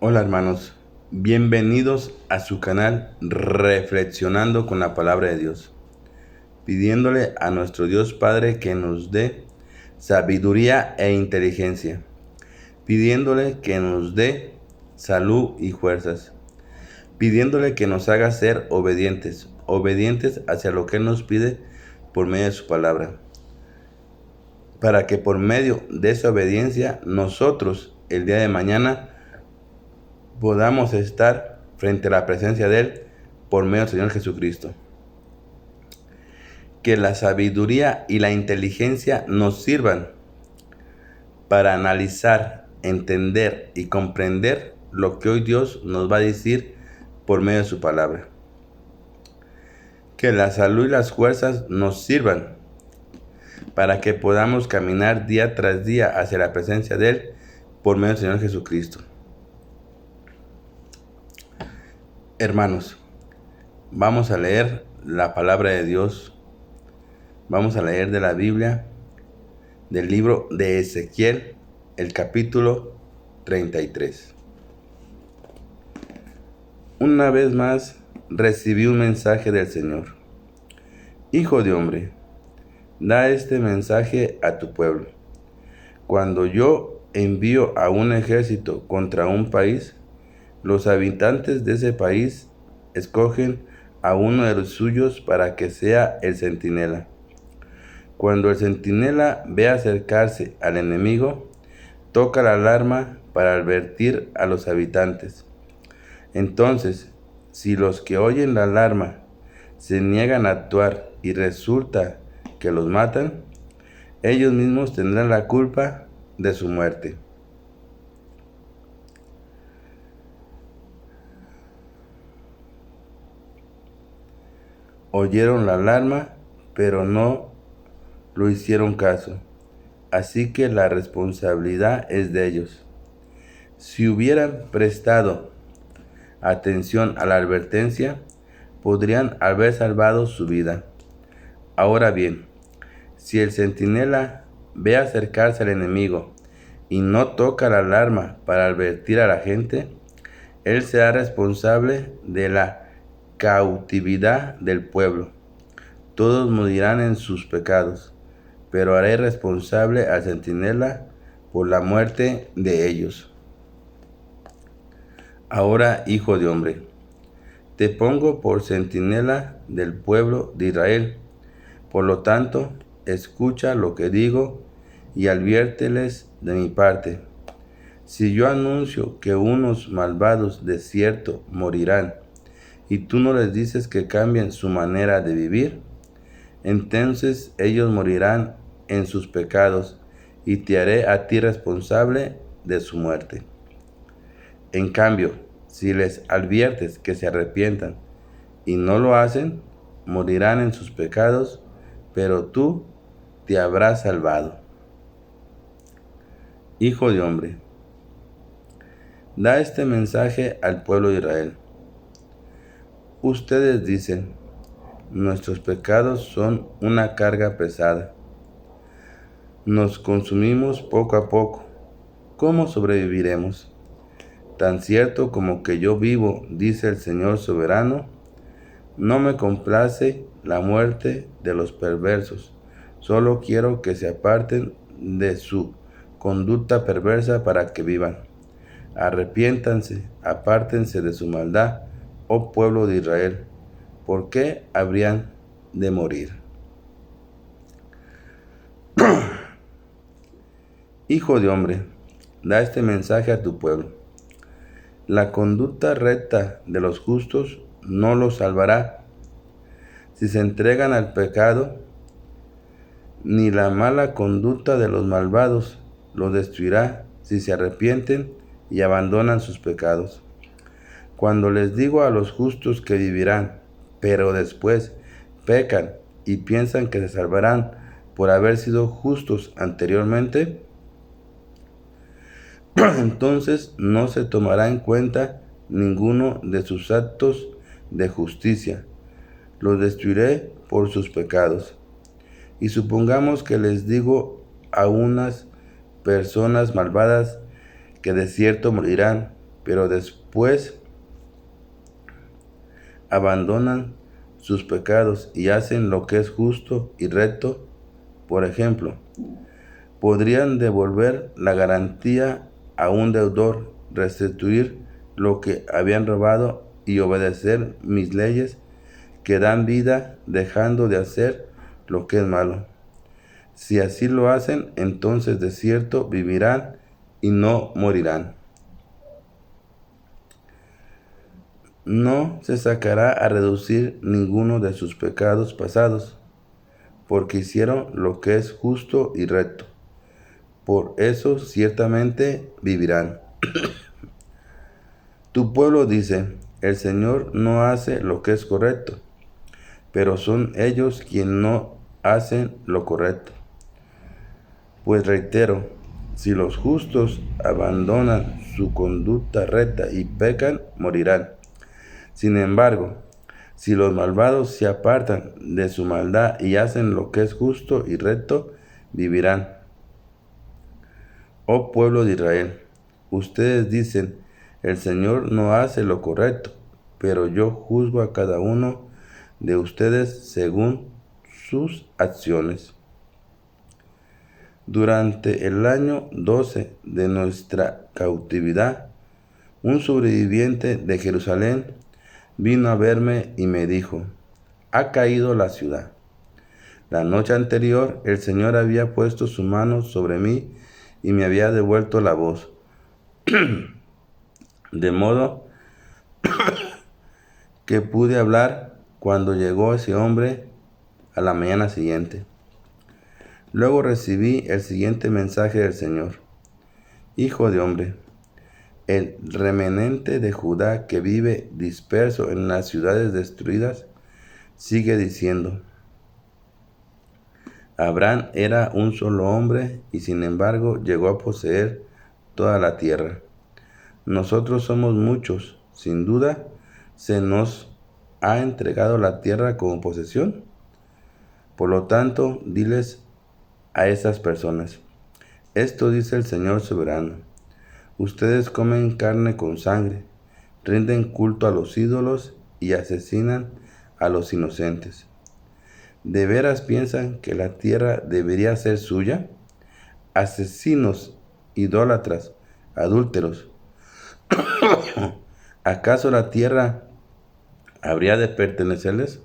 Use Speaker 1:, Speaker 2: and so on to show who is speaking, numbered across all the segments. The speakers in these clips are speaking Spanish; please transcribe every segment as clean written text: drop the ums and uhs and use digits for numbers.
Speaker 1: Hola hermanos, bienvenidos a su canal Reflexionando con la Palabra de Dios, pidiéndole a nuestro Dios Padre que nos dé sabiduría e inteligencia, pidiéndole que nos dé salud y fuerzas, pidiéndole que nos haga ser obedientes hacia lo que Él nos pide por medio de su palabra, para que por medio de esa obediencia nosotros el día de mañana podamos estar frente a la presencia de Él por medio del Señor Jesucristo. Que la sabiduría y la inteligencia nos sirvan para analizar, entender y comprender lo que hoy Dios nos va a decir por medio de su palabra. Que la salud y las fuerzas nos sirvan para que podamos caminar día tras día hacia la presencia de Él por medio del Señor Jesucristo. Hermanos, vamos a leer la palabra de Dios. Vamos a leer de la Biblia, del libro de Ezequiel, el capítulo 33. Una vez más recibí un mensaje del Señor. Hijo de hombre, da este mensaje a tu pueblo. Cuando yo envío a un ejército contra un país, los habitantes de ese país escogen a uno de los suyos para que sea el centinela. Cuando el centinela ve acercarse al enemigo, toca la alarma para advertir a los habitantes. Entonces, si los que oyen la alarma se niegan a actuar y resulta que los matan, ellos mismos tendrán la culpa de su muerte. Oyeron la alarma, pero no lo hicieron caso, así que la responsabilidad es de ellos. Si hubieran prestado atención a la advertencia, podrían haber salvado su vida. Ahora bien, si el centinela ve acercarse al enemigo y no toca la alarma para advertir a la gente, él será responsable de la cautividad del pueblo. Todos morirán en sus pecados, pero haré responsable al centinela por la muerte de ellos. Ahora, hijo de hombre, te pongo por centinela del pueblo de Israel. Por lo tanto, escucha lo que digo y adviérteles de mi parte. Si yo anuncio que unos malvados de cierto morirán, y tú no les dices que cambien su manera de vivir, entonces ellos morirán en sus pecados, y te haré a ti responsable de su muerte. En cambio, si les adviertes que se arrepientan y no lo hacen, morirán en sus pecados, pero tú te habrás salvado. Hijo de hombre, da este mensaje al pueblo de Israel. Ustedes dicen, nuestros pecados son una carga pesada. Nos consumimos poco a poco. ¿Cómo sobreviviremos? Tan cierto como que yo vivo, dice el Señor soberano, no me complace la muerte de los perversos. Solo quiero que se aparten de su conducta perversa para que vivan. Arrepiéntanse, apártense de su maldad, oh pueblo de Israel. ¿Por qué habrían de morir? Hijo de hombre, da este mensaje a tu pueblo. La conducta recta de los justos no los salvará. Si se entregan al pecado, ni la mala conducta de los malvados los destruirá si se arrepienten y abandonan sus pecados. Cuando les digo a los justos que vivirán, pero después pecan y piensan que se salvarán por haber sido justos anteriormente, entonces no se tomará en cuenta ninguno de sus actos de justicia. Los destruiré por sus pecados. Y supongamos que les digo a unas personas malvadas que de cierto morirán, pero después abandonan sus pecados y hacen lo que es justo y recto. Por ejemplo, podrían devolver la garantía a un deudor, restituir lo que habían robado y obedecer mis leyes que dan vida, dejando de hacer lo que es malo. Si así lo hacen, entonces de cierto vivirán y no morirán. No se sacará a reducir ninguno de sus pecados pasados, porque hicieron lo que es justo y recto. Por eso ciertamente vivirán. Tu pueblo dice, el Señor no hace lo que es correcto, pero son ellos quienes no hacen lo correcto. Pues reitero, si los justos abandonan su conducta recta y pecan, morirán. Sin embargo, si los malvados se apartan de su maldad y hacen lo que es justo y recto, vivirán. Oh pueblo de Israel, ustedes dicen, el Señor no hace lo correcto, pero yo juzgo a cada uno de ustedes según sus acciones. Durante el año 12 de nuestra cautividad, un sobreviviente de Jerusalén vino a verme y me dijo, ha caído la ciudad. La noche anterior el Señor había puesto su mano sobre mí y me había devuelto la voz. De modo que pude hablar cuando llegó ese hombre a la mañana siguiente. Luego recibí el siguiente mensaje del Señor. Hijo de hombre, el remanente de Judá que vive disperso en las ciudades destruidas sigue diciendo, Abraham era un solo hombre y sin embargo llegó a poseer toda la tierra. Nosotros somos muchos, sin duda se nos ha entregado la tierra como posesión. Por lo tanto, diles a esas personas, esto dice el Señor soberano, ustedes comen carne con sangre, rinden culto a los ídolos y asesinan a los inocentes. ¿De veras piensan que la tierra debería ser suya? Asesinos, idólatras, adúlteros. ¿Acaso la tierra habría de pertenecerles?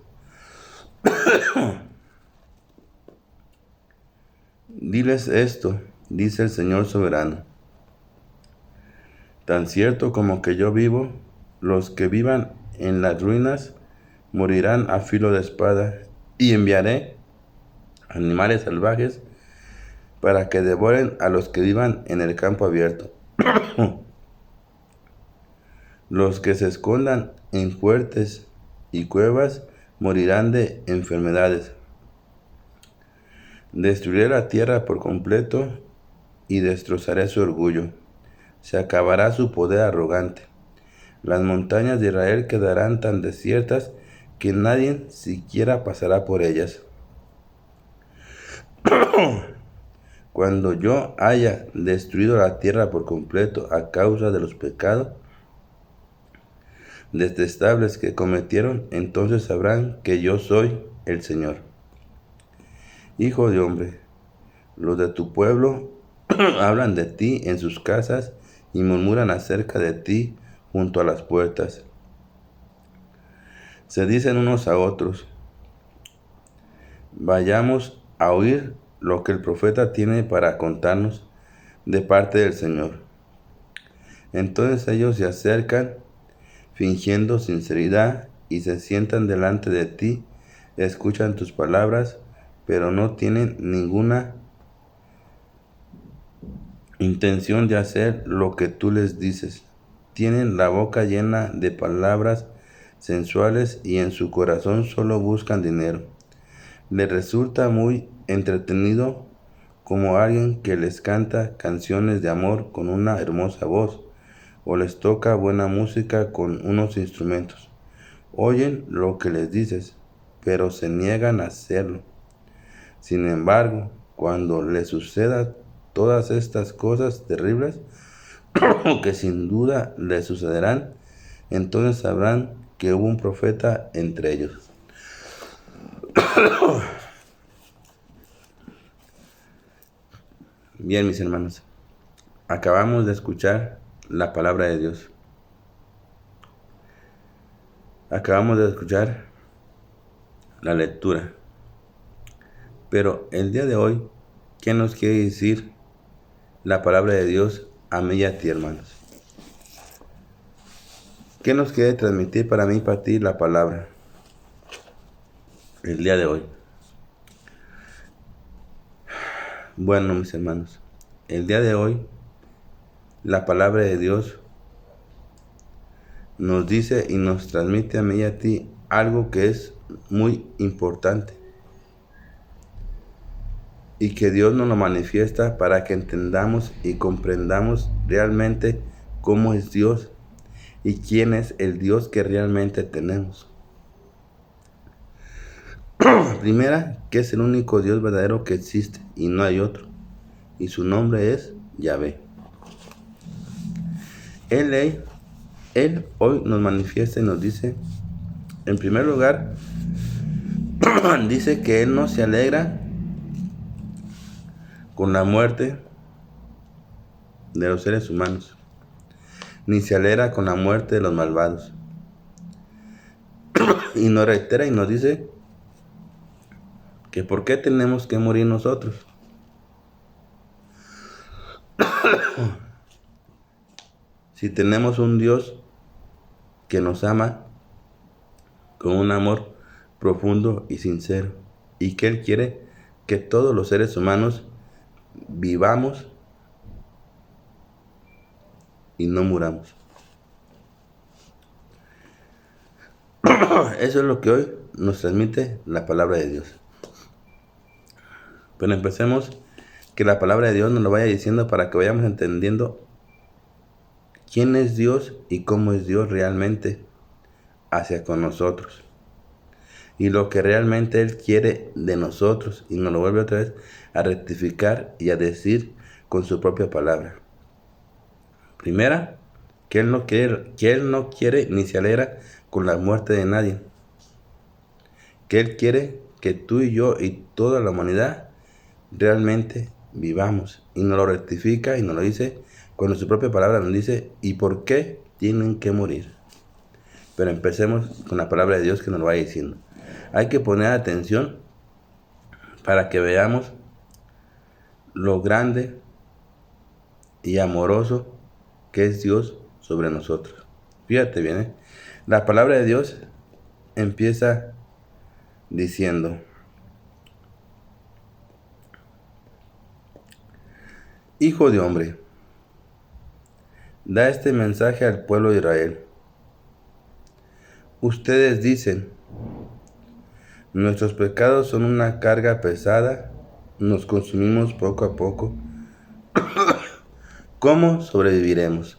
Speaker 1: Diles esto, dice el Señor soberano. Tan cierto como que yo vivo, los que vivan en las ruinas morirán a filo de espada, y enviaré animales salvajes para que devoren a los que vivan en el campo abierto. Los que se escondan en fuertes y cuevas morirán de enfermedades. Destruiré la tierra por completo y destrozaré su orgullo. Se acabará su poder arrogante. Las montañas de Israel quedarán tan desiertas que nadie siquiera pasará por ellas. Cuando yo haya destruido la tierra por completo a causa de los pecados detestables que cometieron, entonces sabrán que yo soy el Señor. Hijo de hombre, los de tu pueblo hablan de ti en sus casas y murmuran acerca de ti junto a las puertas. Se dicen unos a otros, vayamos a oír lo que el profeta tiene para contarnos de parte del Señor. Entonces ellos se acercan fingiendo sinceridad y se sientan delante de ti, escuchan tus palabras, pero no tienen ninguna intención de hacer lo que tú les dices. Tienen la boca llena de palabras sensuales y en su corazón solo buscan dinero. Les resulta muy entretenido como alguien que les canta canciones de amor con una hermosa voz o les toca buena música con unos instrumentos. Oyen lo que les dices, pero se niegan a hacerlo. Sin embargo, cuando les suceda todas estas cosas terribles, que sin duda les sucederán, entonces sabrán que hubo un profeta entre ellos. Bien, mis hermanos, acabamos de escuchar la palabra de Dios. Acabamos de escuchar la lectura. Pero el día de hoy, ¿qué nos quiere decir la palabra de Dios a mí y a ti, hermanos? ¿Qué nos quiere transmitir para mí y para ti la palabra el día de hoy? Bueno, mis hermanos, el día de hoy la palabra de Dios nos dice y nos transmite a mí y a ti algo que es muy importante y que Dios nos lo manifiesta para que entendamos y comprendamos realmente cómo es Dios y quién es el Dios que realmente tenemos. Primera, que es el único Dios verdadero que existe y no hay otro, y su nombre es Yahvé. Él hoy nos manifiesta y nos dice, en primer lugar, dice que Él no se alegra con la muerte de los seres humanos, ni se alegra con la muerte de los malvados. Y nos reitera y nos dice que por qué tenemos que morir nosotros. Si tenemos un Dios que nos ama con un amor profundo y sincero, y que Él quiere que todos los seres humanos vivamos y no muramos. Eso es lo que hoy nos transmite la palabra de Dios. Pero empecemos que la palabra de Dios nos lo vaya diciendo para que vayamos entendiendo quién es Dios y cómo es Dios realmente hacia con nosotros. Y lo que realmente Él quiere de nosotros, y nos lo vuelve otra vez a rectificar y a decir con su propia palabra. Primera, que Él no quiere ni se alegra con la muerte de nadie. Que Él quiere que tú y yo y toda la humanidad realmente vivamos. Y nos lo rectifica y nos lo dice con su propia palabra, nos dice, ¿y por qué tienen que morir? Pero empecemos con la palabra de Dios que nos lo va diciendo. Hay que poner atención para que veamos lo grande y amoroso que es Dios sobre nosotros. Fíjate bien, La palabra de Dios empieza diciendo: Hijo de hombre, da este mensaje al pueblo de Israel. Ustedes dicen: nuestros pecados son una carga pesada, nos consumimos poco a poco. ¿Cómo sobreviviremos?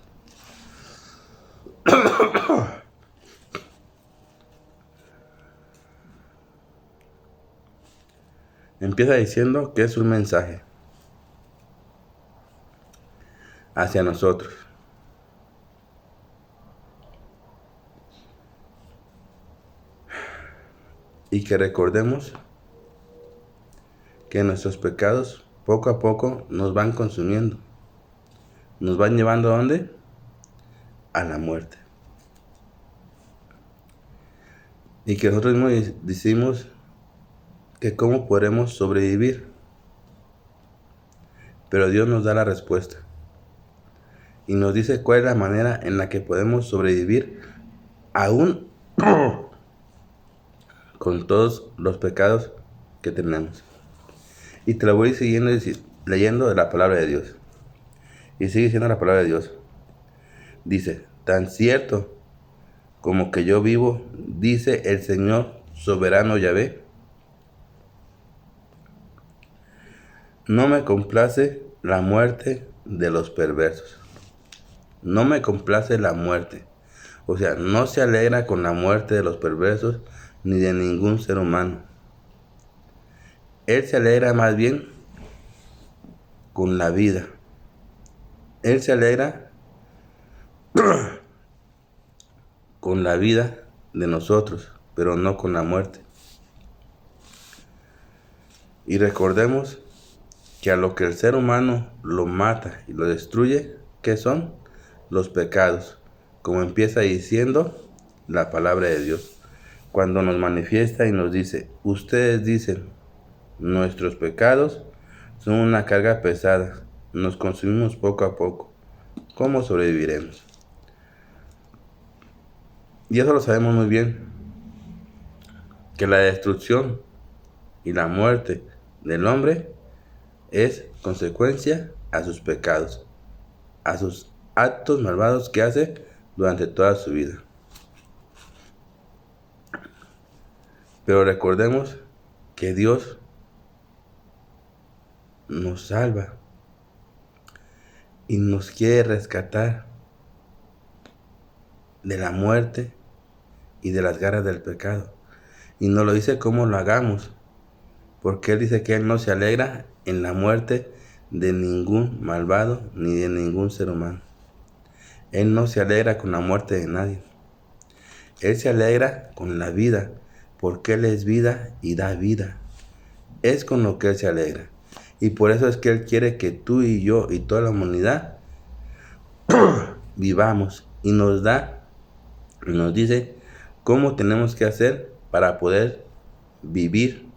Speaker 1: Empieza diciendo que es un mensaje hacia nosotros. Y que recordemos que nuestros pecados poco a poco nos van consumiendo. ¿Nos van llevando a dónde? A la muerte. Y que nosotros mismos decimos que cómo podremos sobrevivir. Pero Dios nos da la respuesta. Y nos dice cuál es la manera en la que podemos sobrevivir aún con todos los pecados que tenemos. Y te lo voy siguiendo leyendo de la palabra de Dios. Y sigue siendo la palabra de Dios. Dice: tan cierto como que yo vivo, dice el Señor soberano Yahvé, no me complace la muerte de los perversos. No me complace la muerte. O sea, no se alegra con la muerte de los perversos ni de ningún ser humano. Él se alegra más bien con la vida. Él se alegra con la vida de nosotros, pero no con la muerte. Y recordemos que a lo que el ser humano lo mata y lo destruye, ¿qué son? Los pecados, como empieza diciendo la palabra de Dios. Cuando nos manifiesta y nos dice, ustedes dicen, nuestros pecados son una carga pesada, nos consumimos poco a poco, ¿cómo sobreviviremos? Y eso lo sabemos muy bien, que la destrucción y la muerte del hombre es consecuencia a sus pecados, a sus actos malvados que hace durante toda su vida. Pero recordemos que Dios nos salva y nos quiere rescatar de la muerte y de las garras del pecado. Y nos lo dice cómo lo hagamos, porque Él dice que Él no se alegra en la muerte de ningún malvado ni de ningún ser humano. Él no se alegra con la muerte de nadie. Él se alegra con la vida, porque Él es vida y da vida. Es con lo que Él se alegra. Y por eso es que Él quiere que tú y yo y toda la humanidad vivamos. Y nos dice cómo tenemos que hacer para poder vivir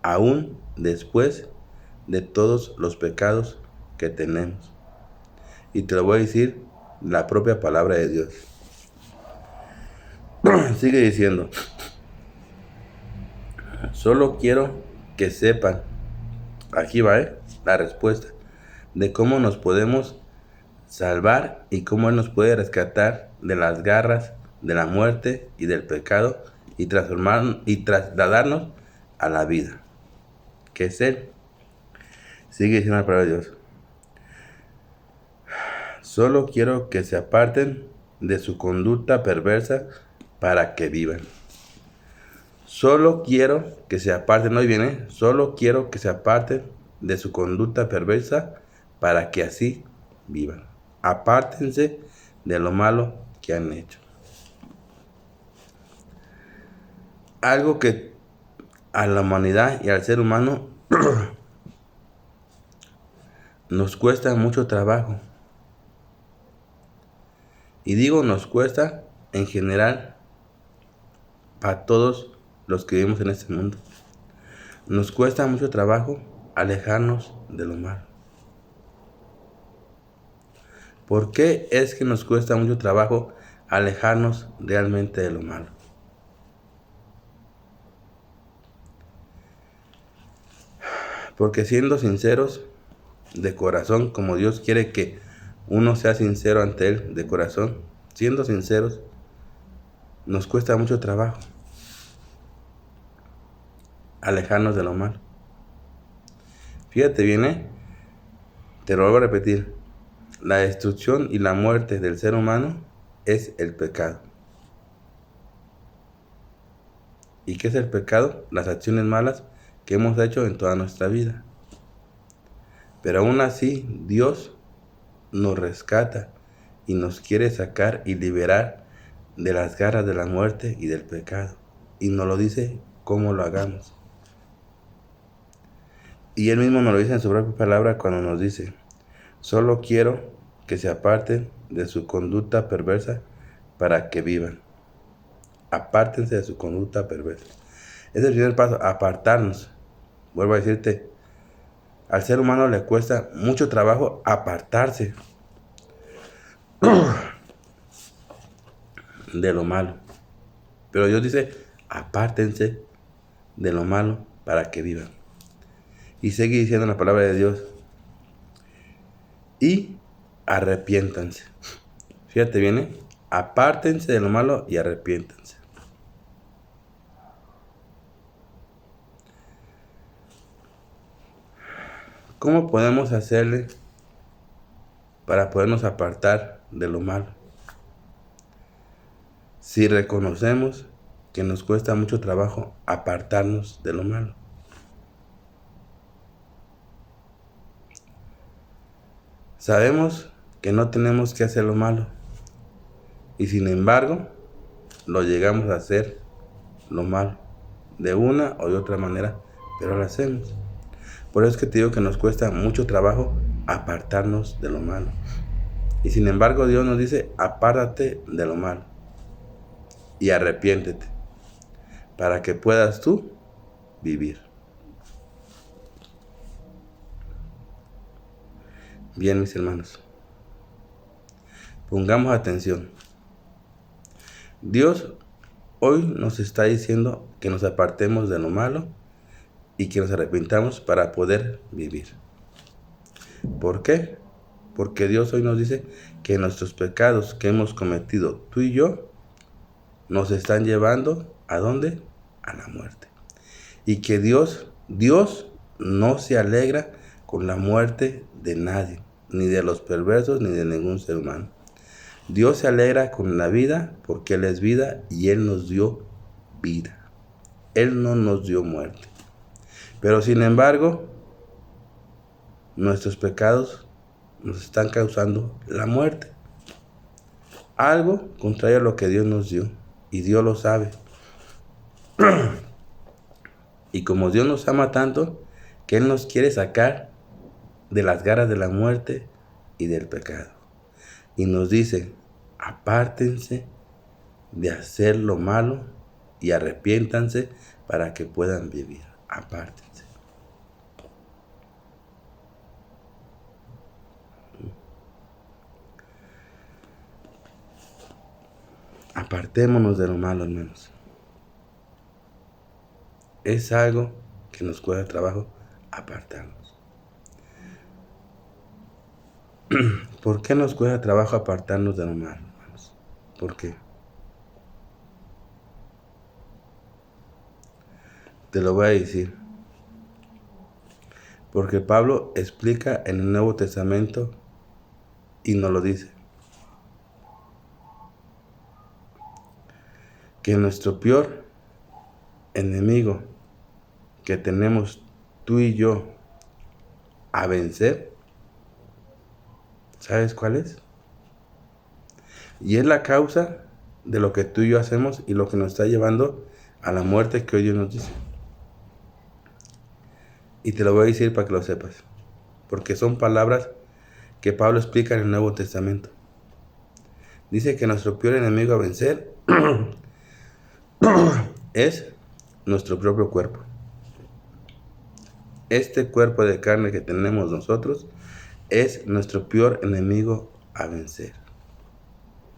Speaker 1: aún después de todos los pecados que tenemos. Y te lo voy a decir la propia palabra de Dios. Sigue diciendo, solo quiero que sepan, aquí va la respuesta, de cómo nos podemos salvar y cómo Él nos puede rescatar de las garras de la muerte y del pecado y trasladarnos a la vida, que es Él. Sigue diciendo la palabra de Dios. Solo quiero que se aparten de su conducta perversa para que vivan. Solo quiero que se aparten, hoy viene, solo quiero que se aparten de su conducta perversa para que así vivan. Apártense de lo malo que han hecho. Algo que a la humanidad y al ser humano nos cuesta mucho trabajo. Y digo nos cuesta en general para todos los que vivimos en este mundo. Nos cuesta mucho trabajo alejarnos de lo malo. ¿Por qué es que nos cuesta mucho trabajo alejarnos realmente de lo malo? Porque siendo sinceros de corazón, como Dios quiere que uno sea sincero ante Él de corazón, siendo sinceros, nos cuesta mucho trabajo alejarnos de lo malo. Fíjate bien, te lo vuelvo a repetir. La destrucción y la muerte del ser humano es el pecado. ¿Y qué es el pecado? Las acciones malas que hemos hecho en toda nuestra vida. Pero aún así, Dios nos rescata y nos quiere sacar y liberar de las garras de la muerte y del pecado. Y nos lo dice cómo lo hagamos. Y Él mismo nos lo dice en su propia palabra cuando nos dice, solo quiero que se aparten de su conducta perversa para que vivan. Apártense de su conducta perversa. Es el primer paso, apartarnos. Vuelvo a decirte, al ser humano le cuesta mucho trabajo apartarse de lo malo. Pero Dios dice, apártense de lo malo para que vivan. Y sigue diciendo la palabra de Dios. Y arrepiéntanse. Fíjate bien, apártense de lo malo y arrepiéntanse. ¿Cómo podemos hacerle para podernos apartar de lo malo? Si reconocemos que nos cuesta mucho trabajo apartarnos de lo malo. Sabemos que no tenemos que hacer lo malo. Y sin embargo, lo llegamos a hacer lo malo, de una o de otra manera, pero lo hacemos. Por eso es que te digo que nos cuesta mucho trabajo apartarnos de lo malo. Y sin embargo, Dios nos dice, apártate de lo malo y arrepiéntete para que puedas tú vivir. Bien, mis hermanos, pongamos atención. Dios hoy nos está diciendo que nos apartemos de lo malo y que nos arrepintamos para poder vivir. ¿Por qué? Porque Dios hoy nos dice que nuestros pecados que hemos cometido tú y yo nos están llevando ¿a dónde? A la muerte. Y que Dios no se alegra con la muerte de nadie, ni de los perversos, ni de ningún ser humano. Dios se alegra con la vida porque Él es vida y Él nos dio vida. Él no nos dio muerte. Pero sin embargo, nuestros pecados nos están causando la muerte. Algo contrario a lo que Dios nos dio. Y Dios lo sabe. Y como Dios nos ama tanto, que Él nos quiere sacar de las garras de la muerte y del pecado. Y nos dice, apártense de hacer lo malo y arrepiéntanse para que puedan vivir. Apártense. Apartémonos de lo malo, hermanos. Es algo que nos cuesta trabajo apartarnos. ¿Por qué nos cuesta trabajo apartarnos de lo malo, hermanos? ¿Por qué? Te lo voy a decir. Porque Pablo explica en el Nuevo Testamento y nos lo dice. Que nuestro peor enemigo que tenemos tú y yo a vencer, ¿sabes cuál es? Y es la causa de lo que tú y yo hacemos y lo que nos está llevando a la muerte que hoy Dios nos dice. Y te lo voy a decir para que lo sepas, porque son palabras que Pablo explica en el Nuevo Testamento. Dice que nuestro peor enemigo a vencer es nuestro propio cuerpo. Este cuerpo de carne que tenemos nosotros es nuestro peor enemigo a vencer.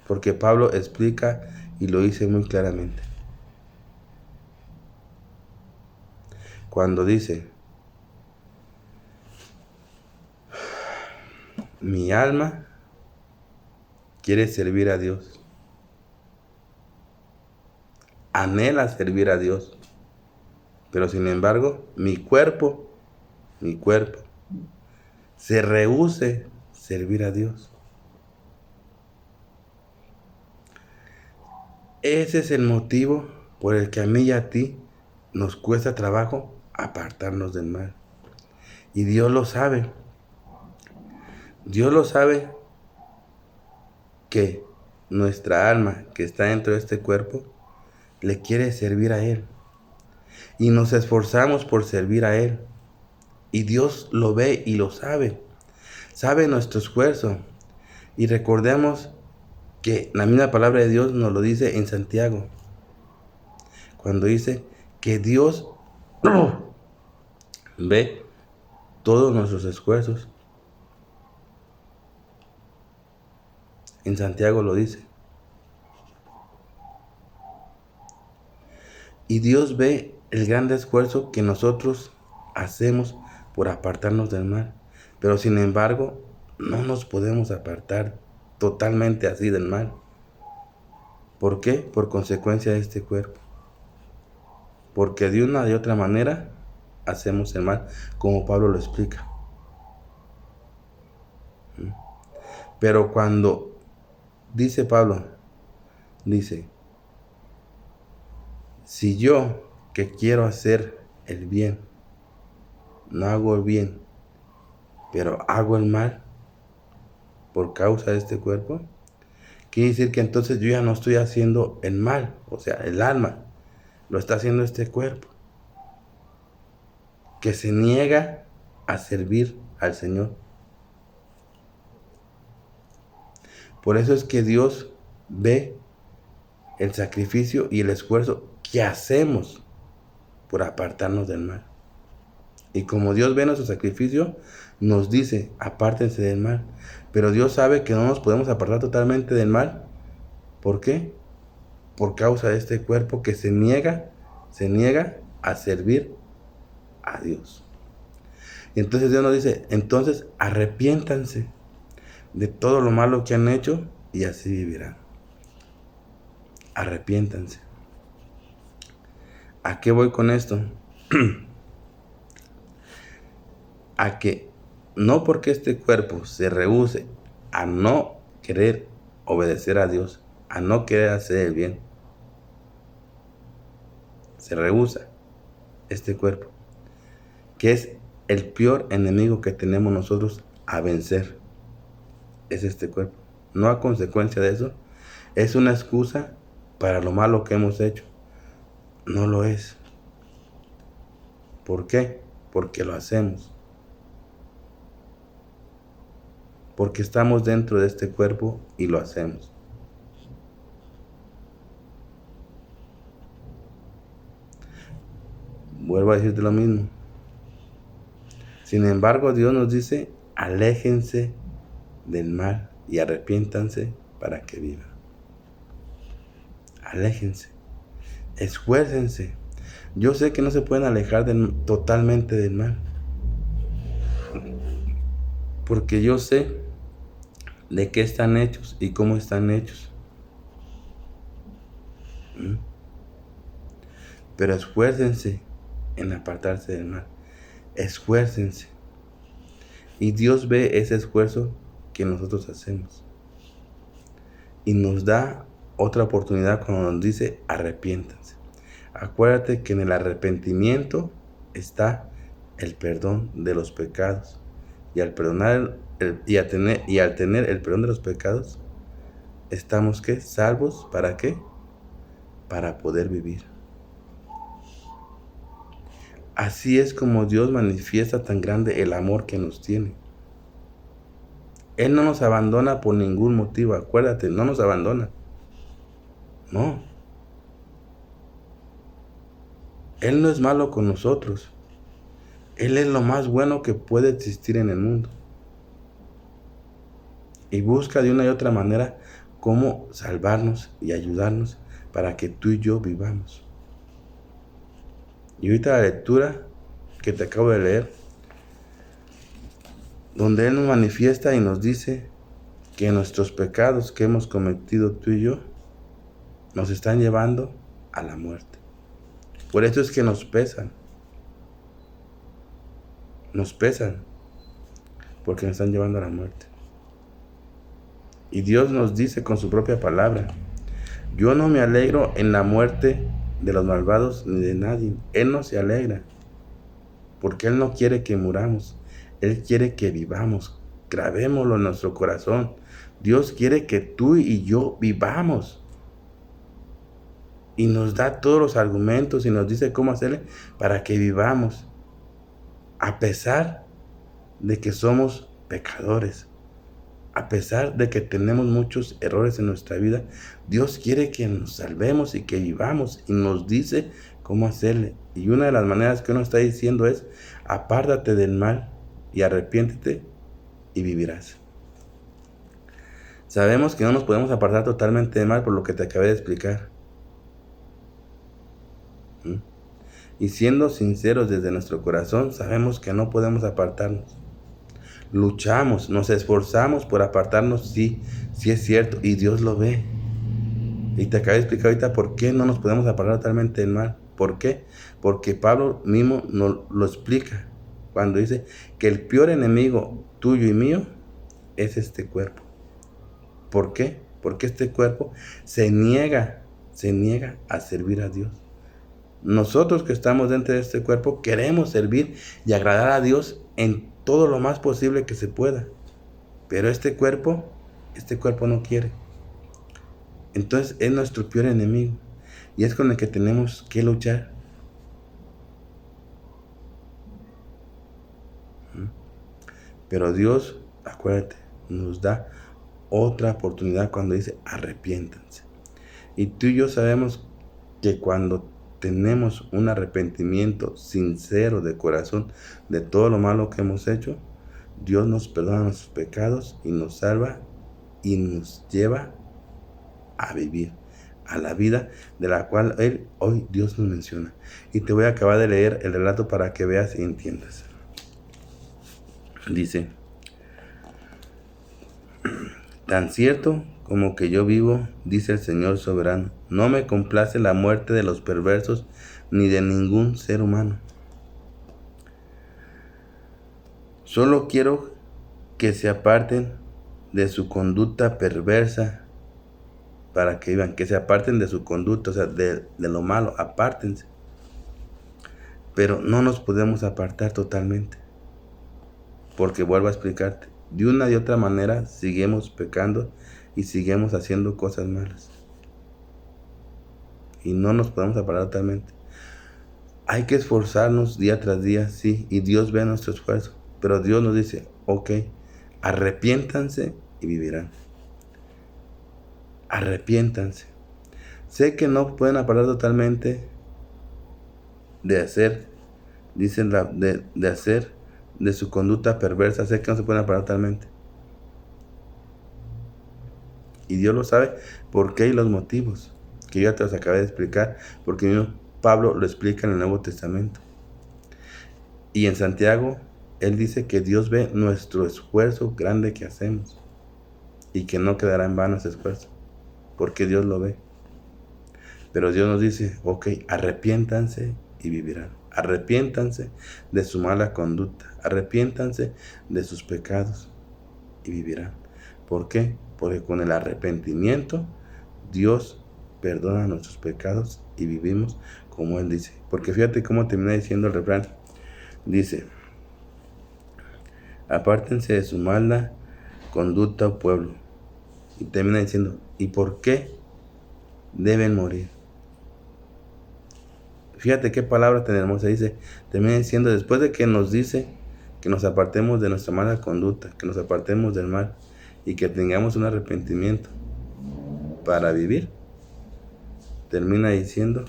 Speaker 1: Porque Pablo explica y lo dice muy claramente. Cuando dice, mi alma quiere servir a Dios. Anhela servir a Dios. Pero sin embargo, mi cuerpo, se rehúse servir a Dios. Ese es el motivo por el que a mí y a ti nos cuesta trabajo apartarnos del mal. Y Dios lo sabe. Dios lo sabe que nuestra alma que está dentro de este cuerpo le quiere servir a Él. Y nos esforzamos por servir a Él. Y Dios lo ve y lo sabe. Sabe nuestro esfuerzo. Y recordemos que la misma palabra de Dios nos lo dice en Santiago. Cuando dice que Dios ve todos nuestros esfuerzos. En Santiago lo dice. Y Dios ve el gran esfuerzo que nosotros hacemos por apartarnos del mal. Pero sin embargo, no nos podemos apartar totalmente así del mal. ¿Por qué? Por consecuencia de este cuerpo. Porque de una y otra manera hacemos el mal, como Pablo lo explica. Pero cuando dice Pablo, dice, si yo que quiero hacer el bien, no hago el bien, pero hago el mal, por causa de este cuerpo, quiere decir que entonces yo ya no estoy haciendo el mal, o sea, el alma, lo está haciendo este cuerpo, que se niega a servir al Señor. Por eso es que Dios ve el sacrificio y el esfuerzo que hacemos por apartarnos del mal. Y como Dios ve nuestro sacrificio, nos dice, apártense del mal. Pero Dios sabe que no nos podemos apartar totalmente del mal. ¿Por qué? Por causa de este cuerpo que se niega a servir a Dios. Y entonces Dios nos dice, entonces arrepiéntanse de todo lo malo que han hecho y así vivirán. Arrepiéntanse. ¿A qué voy con esto? A que no porque este cuerpo se rehúse a no querer obedecer a Dios, a no querer hacer el bien, se rehúsa este cuerpo, que es el peor enemigo que tenemos nosotros a vencer, es este cuerpo. No a consecuencia de eso, es una excusa para lo malo que hemos hecho. No lo es. ¿Por qué? Porque lo hacemos. Porque estamos dentro de este cuerpo y lo hacemos. Vuelvo a decirte lo mismo. Sin embargo, Dios nos dice, aléjense del mal y arrepiéntanse para que vivan. Aléjense, esfuércense. Yo sé que no se pueden alejar totalmente del mal, porque yo sé de qué están hechos y cómo están hechos. Pero esfuércense en apartarse del mal. Esfuércense. Y Dios ve ese esfuerzo que nosotros hacemos. Y nos da otra oportunidad cuando nos dice arrepiéntanse. Acuérdate que en el arrepentimiento está el perdón de los pecados. Y al perdonar al tener el perdón de los pecados, estamos ¿qué? Salvos. ¿Para qué? Para poder vivir. Así es como Dios manifiesta tan grande el amor que nos tiene. Él no nos abandona por ningún motivo, acuérdate, no nos abandona. No. Él no es malo con nosotros. Él es lo más bueno que puede existir en el mundo. Y busca de una y otra manera cómo salvarnos y ayudarnos para que tú y yo vivamos. Y ahorita la lectura que te acabo de leer, donde Él nos manifiesta y nos dice que nuestros pecados que hemos cometido tú y yo nos están llevando a la muerte. Por eso es que nos pesan. Nos pesan porque nos están llevando a la muerte. Y Dios nos dice con su propia palabra, yo no me alegro en la muerte de los malvados ni de nadie. Él no se alegra porque Él no quiere que muramos. Él quiere que vivamos. Grabémoslo en nuestro corazón. Dios quiere que tú y yo vivamos. Y nos da todos los argumentos y nos dice cómo hacerle para que vivamos. A pesar de que somos pecadores. A pesar de que tenemos muchos errores en nuestra vida, Dios quiere que nos salvemos y que vivamos y nos dice cómo hacerle. Y una de las maneras que uno está diciendo es, apártate del mal y arrepiéntete y vivirás. Sabemos que no nos podemos apartar totalmente del mal por lo que te acabé de explicar. Y siendo sinceros desde nuestro corazón, sabemos que no podemos apartarnos. Luchamos, nos esforzamos por apartarnos, sí es cierto, y Dios lo ve. Y te acabo de explicar ahorita por qué no nos podemos apartar totalmente del mal. ¿Por qué? Porque Pablo mismo nos lo explica cuando dice que el peor enemigo tuyo y mío es este cuerpo. ¿Por qué? Porque este cuerpo se niega a servir a Dios. Nosotros que estamos dentro de este cuerpo queremos servir y agradar a Dios en todo lo más posible que se pueda. Pero este cuerpo no quiere. Entonces es nuestro peor enemigo y es con el que tenemos que luchar. Pero Dios, acuérdate, nos da otra oportunidad cuando dice arrepiéntanse. Y tú y yo sabemos que cuando tenemos un arrepentimiento sincero de corazón de todo lo malo que hemos hecho, Dios nos perdona nuestros pecados y nos salva y nos lleva a vivir a la vida de la cual hoy Dios nos menciona. Y te voy a acabar de leer el relato para que veas y entiendas. Dice: tan cierto como que yo vivo, dice el Señor soberano, no me complace la muerte de los perversos ni de ningún ser humano. Solo quiero que se aparten de su conducta perversa para que vivan, que se aparten de su conducta, o sea, de lo malo, apártense. Pero no nos podemos apartar totalmente, porque vuelvo a explicarte, de una y otra manera seguimos pecando y seguimos haciendo cosas malas. Y no nos podemos apartar totalmente. Hay que esforzarnos día tras día, sí, y Dios ve nuestro esfuerzo. Pero Dios nos dice, ok, arrepiéntanse y vivirán. Arrepiéntanse. Sé que no pueden apartar totalmente de hacer, dicen de hacer de su conducta perversa. Sé que no se pueden apartar totalmente. Y Dios lo sabe por qué y los motivos, que yo ya te los acabé de explicar, porque mismo Pablo lo explica en el Nuevo Testamento. Y en Santiago, él dice que Dios ve nuestro esfuerzo grande que hacemos y que no quedará en vano ese esfuerzo, porque Dios lo ve. Pero Dios nos dice, ok, arrepiéntanse y vivirán. Arrepiéntanse de su mala conducta. Arrepiéntanse de sus pecados y vivirán. ¿Por qué? Porque con el arrepentimiento Dios perdona nuestros pecados y vivimos como Él dice. Porque fíjate cómo termina diciendo el refrán. Dice: apártense de su mala conducta, oh pueblo. Y termina diciendo, ¿y por qué deben morir? Fíjate qué palabra tan hermosa dice. Termina diciendo, después de que nos dice que nos apartemos de nuestra mala conducta, que nos apartemos del mal y que tengamos un arrepentimiento para vivir, termina diciendo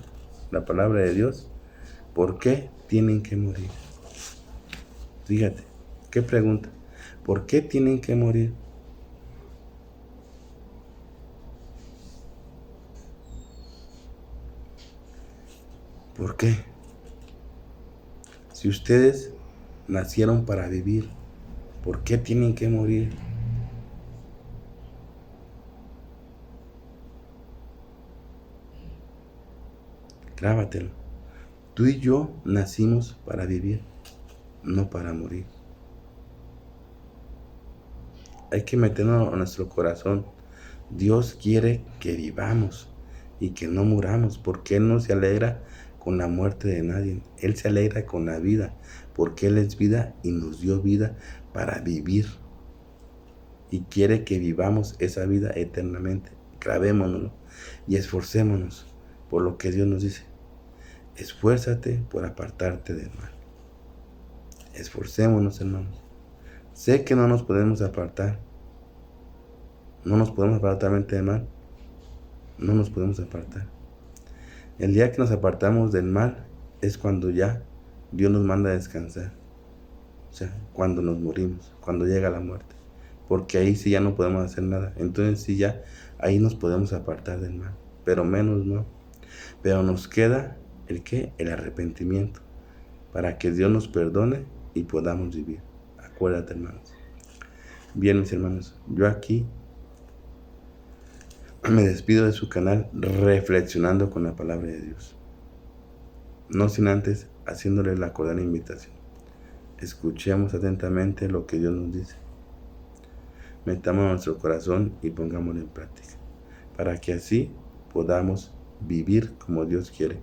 Speaker 1: la palabra de Dios, ¿por qué tienen que morir? Fíjate, qué pregunta. ¿Por qué tienen que morir? ¿Por qué? Si ustedes nacieron para vivir, ¿por qué tienen que morir? Grábatelo. Tú y yo nacimos para vivir, no para morir. Hay que meternos en nuestro corazón. Dios quiere que vivamos y que no muramos, porque Él no se alegra con la muerte de nadie. Él se alegra con la vida, porque Él es vida y nos dio vida para vivir. Y quiere que vivamos esa vida eternamente. Grabémonos y esforcémonos por lo que Dios nos dice. Esfuérzate por apartarte del mal. Esforcémonos, hermanos. Sé que no nos podemos apartar. No nos podemos apartar totalmente del mal. No nos podemos apartar. El día que nos apartamos del mal es cuando ya Dios nos manda a descansar. O sea, cuando nos morimos, cuando llega la muerte. Porque ahí sí ya no podemos hacer nada. Entonces sí ya ahí nos podemos apartar del mal. Pero menos no. Pero nos queda ¿el qué? El arrepentimiento. Para que Dios nos perdone y podamos vivir. Acuérdate, hermanos. Bien, mis hermanos, yo aquí me despido de su canal reflexionando con la palabra de Dios. No sin antes haciéndole la cordial invitación. Escuchemos atentamente lo que Dios nos dice. Metamos nuestro corazón y pongámoslo en práctica. Para que así podamos vivir como Dios quiere.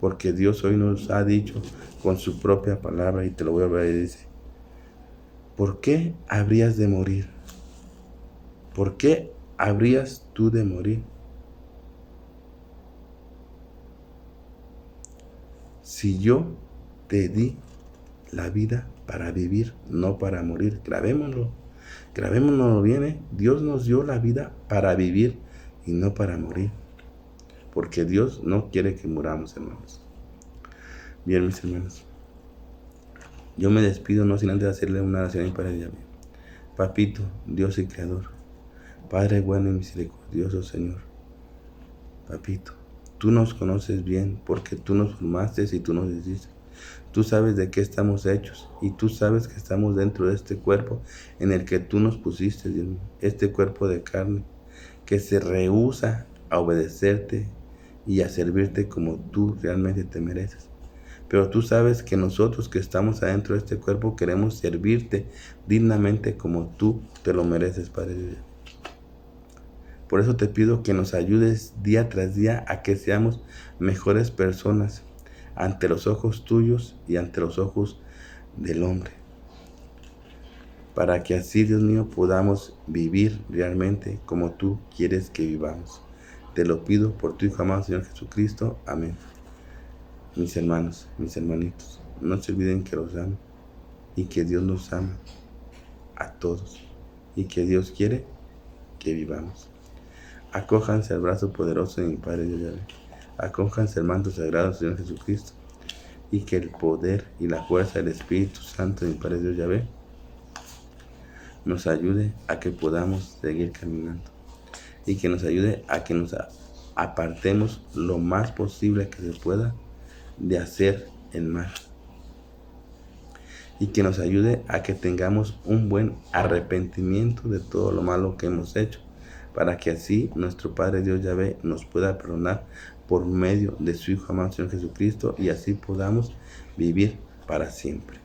Speaker 1: Porque Dios hoy nos ha dicho con su propia palabra, y te lo voy a ver, y dice: ¿por qué habrías de morir? ¿por qué habrías tú de morir? Si yo te di la vida para vivir, no para morir. Grabémonos bien, ¿eh? Dios nos dio la vida para vivir y no para morir. Porque Dios no quiere que muramos, hermanos. Bien, mis hermanos. Yo me despido no sin antes hacerle una oración a mi Padre Yahvé. Papito, Dios y Creador, Padre bueno y misericordioso, Señor. Papito, tú nos conoces bien porque tú nos formaste y tú nos hiciste. Tú sabes de qué estamos hechos y tú sabes que estamos dentro de este cuerpo en el que tú nos pusiste, Dios mío. Este cuerpo de carne que se rehúsa a obedecerte y a servirte como tú realmente te mereces. Pero tú sabes que nosotros que estamos adentro de este cuerpo queremos servirte dignamente como tú te lo mereces, Padre Dios. Por eso te pido que nos ayudes día tras día a que seamos mejores personas ante los ojos tuyos y ante los ojos del hombre. Para que así, Dios mío, podamos vivir realmente como tú quieres que vivamos. Te lo pido por tu Hijo amado, Señor Jesucristo. Amén. Mis hermanos, mis hermanitos, no se olviden que los amo y que Dios nos ama a todos y que Dios quiere que vivamos. Acójanse al brazo poderoso de mi Padre Dios Yahvé. Acójanse al manto sagrado del Señor Jesucristo y que el poder y la fuerza del Espíritu Santo de mi Padre Dios Yahvé nos ayude a que podamos seguir caminando y que nos ayude a que nos apartemos lo más posible que se pueda de hacer el mal y que nos ayude a que tengamos un buen arrepentimiento de todo lo malo que hemos hecho, para que así nuestro Padre Dios Yahvé nos pueda perdonar por medio de su Hijo amado Señor Jesucristo y así podamos vivir para siempre.